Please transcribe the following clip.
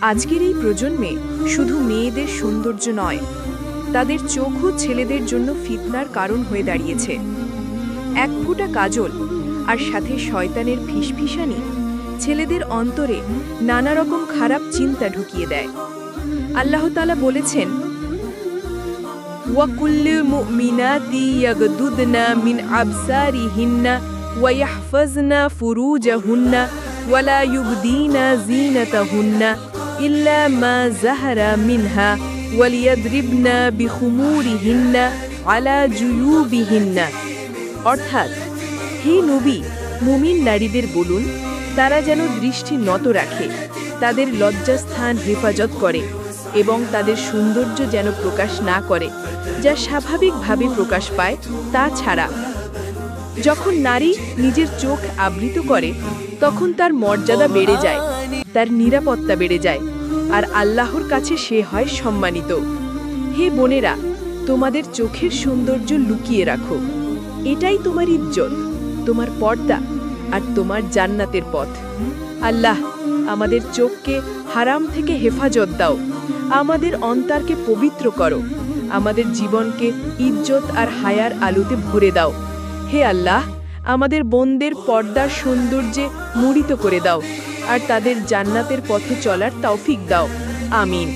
আজকের এই প্রজন্মে শুধু মেয়েদের সৌন্দর্য নয়, তাদের চোখও ছেলেদের জন্য ফিতনার কারণ হয়ে দাঁড়িয়েছে। এক ফোঁটা কাজল আর সাথে শয়তানের ফিসফিসানি ছেলেদের অন্তরে নানা রকম খারাপ চিন্তা ঢুকিয়ে দেয়। আল্লাহ তাআলা বলেছেন, ওয়াকুল্লি মুমিনাতি ইয়াগদুদনা মিন আবসারিহিন্না ওয়া ইয়াহফাজনা ফুরুজাহুন্না ওয়া লা ইউবদিনা যিনাতাহুন্না ইল্লা মা যাহারা মিনহা ওয়া লিয়াদরিবনা বিখুমুরিহিন্না আলা জুয়ুবিহিন্না। অর্থাৎ, হে নবী, মুমিন নারীদের বলুন তারা যেন দৃষ্টি নত রাখে, তাদের লজ্জাস্থান হেফাজত করে এবং তাদের সৌন্দর্য যেন প্রকাশ না করে যা স্বাভাবিকভাবে প্রকাশ পায় তা ছাড়া। যখন নারী নিজের চোখ আবৃত করে তখন তার মর্যাদা বেড়ে যায়, তার নিরাপত্তা বেড়ে যায়, আর আল্লাহর কাছে সে হয় সম্মানিত। হে বোনেরা, তোমাদের চোখের সৌন্দর্য লুকিয়ে রাখো, এটাই তোমার ইজ্জত, তোমার পর্দা আর তোমার জান্নাতের পথ। আল্লাহ, আমাদের চোখকে হারাম থেকে হেফাজত দাও, আমাদের অন্তরকে পবিত্র করো, আমাদের জীবনকে ইজ্জত আর হায়ার আলোতে ভরে দাও। হে আল্লাহ, আমাদের বোনদের পর্দার সৌন্দর্যে মুড়িত করে দাও আর তাদের জান্নাতের পথে চলার তৌফিক দাও। আমিন।